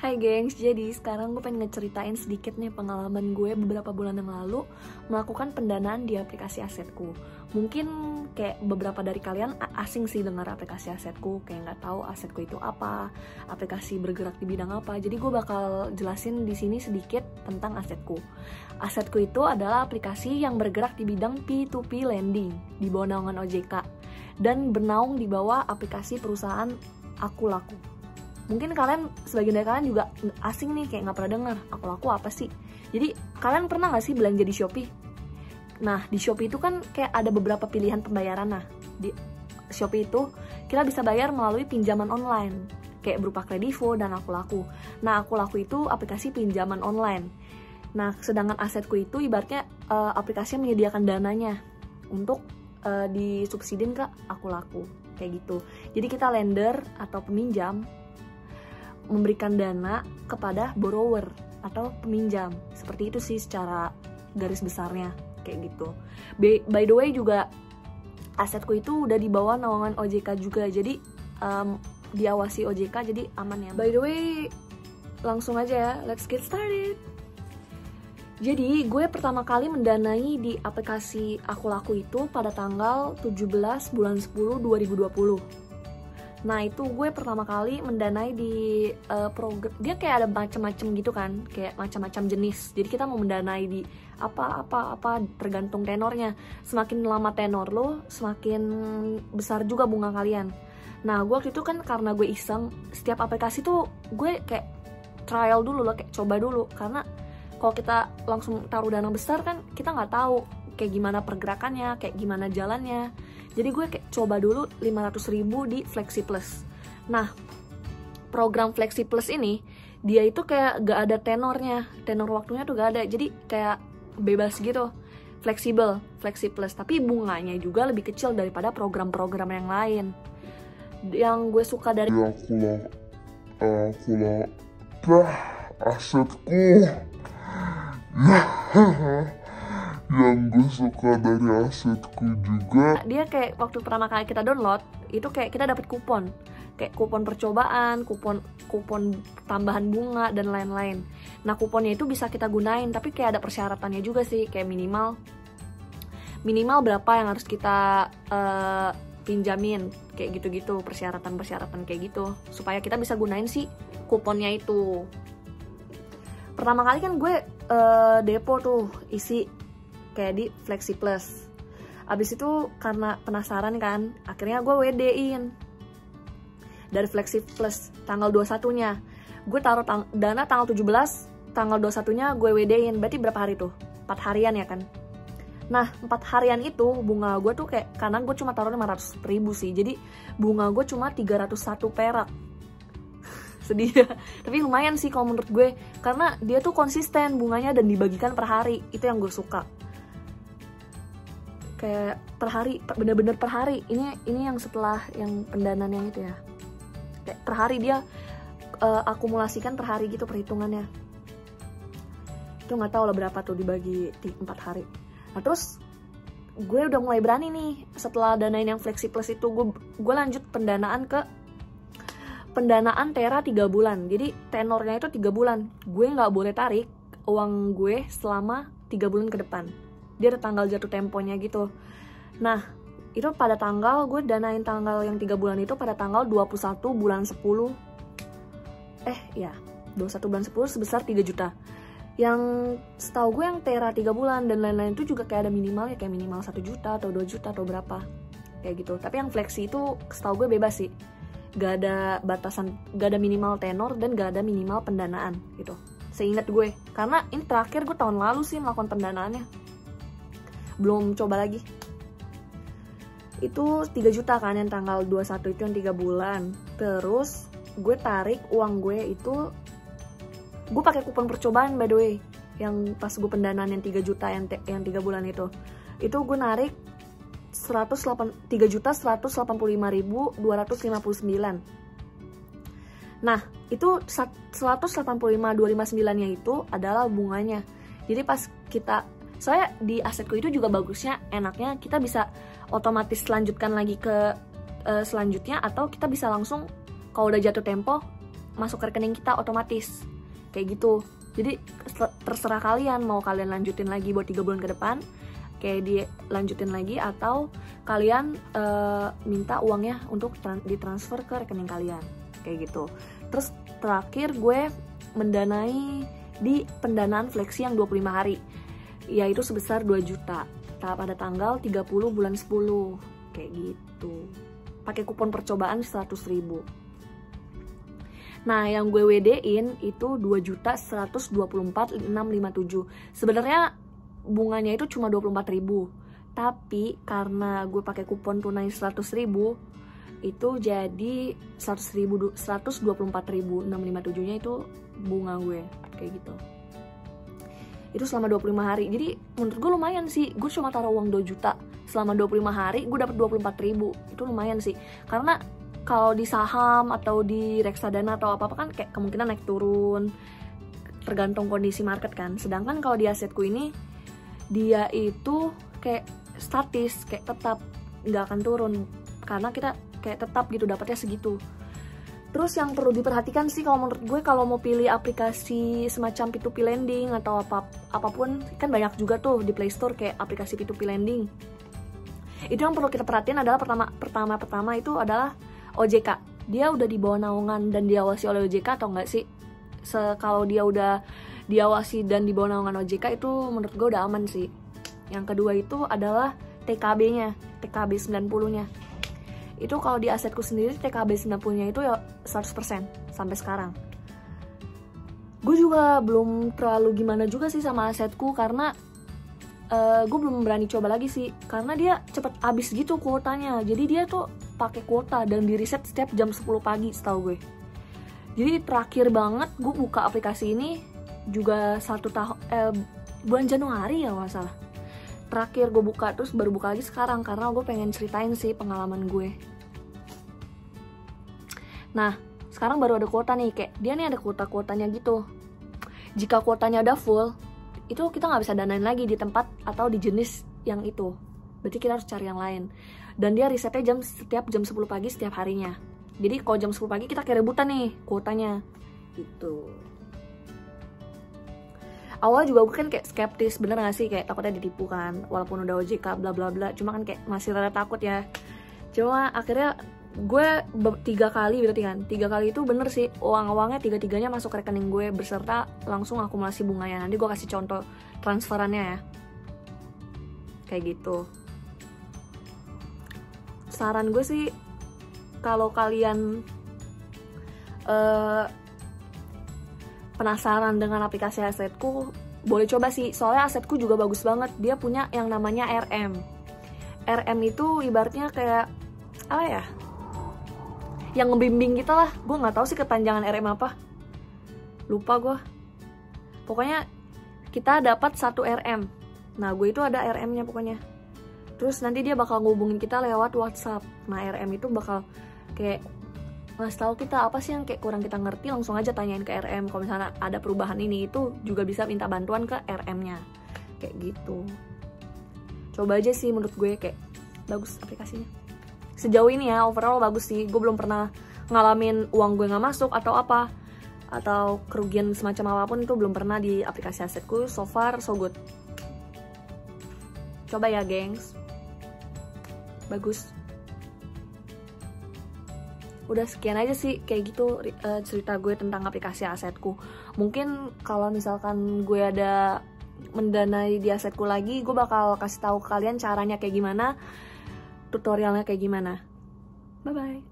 Hai gengs, jadi sekarang gue pengen ngeceritain sedikit nih pengalaman gue beberapa bulan yang lalu melakukan pendanaan di aplikasi Asetku. Mungkin kayak beberapa dari kalian asing sih dengar aplikasi Asetku, kayak nggak tahu Asetku itu apa, aplikasi bergerak di bidang apa. Jadi gue bakal jelasin di sini sedikit tentang Asetku. Asetku itu adalah aplikasi yang bergerak di bidang P2P lending di bawah naungan OJK dan bernaung di bawah aplikasi perusahaan Aku Laku. Mungkin sebagian dari kalian juga asing nih, kayak nggak pernah dengar Aku Laku apa sih. Jadi kalian pernah nggak sih belanja di Shopee? Nah, di Shopee itu kan kayak ada beberapa pilihan pembayaran. Nah, di Shopee itu kita bisa bayar melalui pinjaman online kayak berupa Kredivo dan Aku Laku. Nah, Aku Laku itu aplikasi pinjaman online. Nah, sedangkan Asetku itu ibaratnya aplikasi yang menyediakan dananya untuk disubsidin ke Aku Laku kayak gitu. Jadi kita lender atau peminjam memberikan dana kepada borrower atau peminjam. Seperti itu sih secara garis besarnya kayak gitu. By the way juga Asetku itu udah di bawah naungan OJK juga, jadi diawasi OJK, jadi aman ya. By the way, langsung aja ya, let's get started. Jadi gue pertama kali mendanai di aplikasi Aku Laku itu pada tanggal 17 bulan 10 2020. Nah, itu gue pertama kali mendanai di program, dia kayak ada macam-macam gitu kan, kayak macam-macam jenis. Jadi kita mau mendanai di apa tergantung tenornya. Semakin lama tenor lo, semakin besar juga bunga kalian. Nah, gue waktu itu kan karena gue iseng, setiap aplikasi tuh gue kayak trial dulu loh, kayak coba dulu. Karena kalau kita langsung taruh dana besar kan kita nggak tahu kayak gimana pergerakannya, kayak gimana jalannya. Jadi gue kayak coba dulu 500.000 di FlexiPlus. Nah, program FlexiPlus ini dia itu kayak gak ada tenornya, tenor waktunya tuh gak ada. Jadi kayak bebas gitu, fleksibel FlexiPlus. Tapi bunganya juga lebih kecil daripada program-program yang lain. Yang gue suka dari Asetku yang gue suka dari Asetku juga, dia kayak waktu pertama kali kita download itu kayak kita dapat kupon, kayak kupon percobaan, kupon tambahan bunga dan lain-lain. Nah, kuponnya itu bisa kita gunain, tapi kayak ada persyaratannya juga sih, kayak minimal berapa yang harus kita pinjamin, kayak gitu-gitu, persyaratan kayak gitu supaya kita bisa gunain sih kuponnya itu. Pertama kali kan gue depo tuh isi kayak di FlexiPlus. Abis itu karena penasaran kan, akhirnya gue WD-in dari FlexiPlus tanggal 21-nya. Gue taruh dana tanggal 17, tanggal 21-nya gue WD-in. Berarti berapa hari tuh? 4 harian ya kan? Nah, 4 harian itu bunga gue tuh kayak, karena gue cuma taruh 500.000 sih, jadi bunga gue cuma 301 perak. Sedih ya, tapi lumayan sih kalau menurut gue, karena dia tuh konsisten bunganya dan dibagikan per hari. Itu yang gue suka, kayak per hari, bener-bener per hari. Ini yang setelah yang pendanaan yang itu ya, kayak per hari dia akumulasikan per hari gitu perhitungannya. Itu nggak tahu lah berapa tuh dibagi di 4 hari. Nah, terus gue udah mulai berani nih setelah danain yang FlexiPlus itu, gue lanjut pendanaan Tera 3 bulan. Jadi tenornya itu 3 bulan. Gue nggak boleh tarik uang gue selama 3 bulan ke depan. Dia ada tanggal jatuh temponya gitu. Nah, itu pada tanggal, gue danain tanggal yang 3 bulan itu pada tanggal 21 bulan 10. 21 bulan 10 sebesar 3 juta. Yang setahu gue yang Tera 3 bulan dan lain-lain itu juga kayak ada minimalnya, kayak minimal 1 juta atau 2 juta atau berapa. Kayak gitu. Tapi yang Flexi itu setahu gue bebas sih. Gak ada batasan, gak ada minimal tenor dan gak ada minimal pendanaan gitu, seingat gue. Karena ini terakhir gue tahun lalu sih melakukan pendanaannya, belum coba lagi. Itu 3 juta kan yang tanggal 21 itu yang 3 bulan. Terus gue tarik uang gue itu, gue pakai kupon percobaan by the way, yang pas gue pendanaan yang 3 juta yang 3 bulan itu gue narik 3.185.259. Nah, itu 185.259-nya itu adalah bunganya. Jadi pas kita, soalnya di Asetku itu juga bagusnya, enaknya kita bisa otomatis lanjutkan lagi ke selanjutnya, atau kita bisa langsung kalau udah jatuh tempo masuk ke rekening kita otomatis kayak gitu. Jadi terserah kalian mau kalian lanjutin lagi buat 3 bulan ke depan kayak dilanjutin lagi, atau kalian minta uangnya untuk ditransfer ke rekening kalian kayak gitu. Terus terakhir gue mendanai di pendanaan flexi yang 25 hari, yaitu sebesar 2 juta pada tanggal 30 bulan 10 kayak gitu, pakai kupon percobaan 100.000. Nah, yang gue WD-in itu 2.124.657. Sebenarnya bunganya itu cuma 24.000, tapi karena gue pakai kupon tunai 100.000 itu jadi 124.657-nya itu bunga gue kayak gitu. Itu selama 25 hari. Jadi menurut gue lumayan sih. Gue cuma taruh uang 2 juta selama 25 hari gue dapat 24.000. Itu lumayan sih. Karena kalau di saham atau di reksadana atau apa-apa kan kayak kemungkinan naik turun tergantung kondisi market kan. Sedangkan kalau di asetku ini dia itu kayak statis, kayak tetap nggak akan turun karena kita kayak tetap gitu dapatnya segitu. Terus yang perlu diperhatikan sih kalau menurut gue kalau mau pilih aplikasi semacam P2P lending atau apapun kan banyak juga tuh di Play Store kayak aplikasi P2P lending. Itu yang perlu kita perhatiin adalah pertama itu adalah OJK. Dia udah di bawah naungan dan diawasi oleh OJK atau enggak sih? Kalau dia udah diawasi dan di bawah naungan OJK itu menurut gue udah aman sih. Yang kedua itu adalah TKB-nya, TKB 90-nya. Itu kalau di asetku sendiri TKB 90-nya itu ya 100% sampai sekarang. Gue juga belum terlalu gimana juga sih sama asetku karena gue belum berani coba lagi sih karena dia cepet habis gitu kuotanya. Jadi dia tuh pakai kuota dan di reset setiap jam 10 pagi setahu gue. Jadi terakhir banget gue buka aplikasi ini juga bulan Januari ya nggak salah. Terakhir gue buka, terus baru buka lagi sekarang karena gue pengen ceritain sih pengalaman gue. Nah sekarang baru ada kuota nih, kayak dia nih ada kuota-kuotanya gitu. Jika kuotanya udah full, itu kita nggak bisa danain lagi di tempat atau di jenis yang itu. Berarti kita harus cari yang lain. Dan dia risetnya setiap jam 10 pagi setiap harinya. Jadi kalau jam 10 pagi kita kayak rebutan nih kuotanya gitu. Awalnya juga gue kan kayak skeptis, bener gak sih kayak takutnya ditipu kan, walaupun udah OJK bla bla bla. Cuma kan kayak masih rada takut ya. Cuma akhirnya gue 3 kali berarti kan, 3 kali itu bener sih uangnya 3-3-nya masuk ke rekening gue beserta langsung akumulasi bunganya. Nanti gue kasih contoh transferannya ya, kayak gitu. Saran gue sih kalau kalian penasaran dengan aplikasi asetku, boleh coba sih. Soalnya asetku juga bagus banget. Dia punya yang namanya RM. RM itu ibaratnya kayak apa ya? Yang ngebimbing kita lah. Gue nggak tahu sih kepanjangan RM apa. Lupa gue. Pokoknya kita dapat 1 RM. Nah gue itu ada RM-nya pokoknya. Terus nanti dia bakal ngubungin kita lewat WhatsApp. Nah RM itu bakal kayak ngasih tahu kita apa sih yang kayak kurang kita ngerti, langsung aja tanyain ke RM. Kalau misalnya ada perubahan ini itu juga bisa minta bantuan ke RM-nya kayak gitu. Coba aja sih, menurut gue kayak bagus aplikasinya sejauh ini ya. Overall bagus sih. Gue belum pernah ngalamin uang gue nggak masuk atau apa, atau kerugian semacam apapun itu belum pernah di aplikasi asetku. So far so good. Coba ya gengs, bagus. Udah sekian aja sih kayak gitu cerita gue tentang aplikasi asetku. Mungkin kalau misalkan gue ada mendanai di asetku lagi, gue bakal kasih tahu ke kalian caranya kayak gimana, tutorialnya kayak gimana. Bye bye.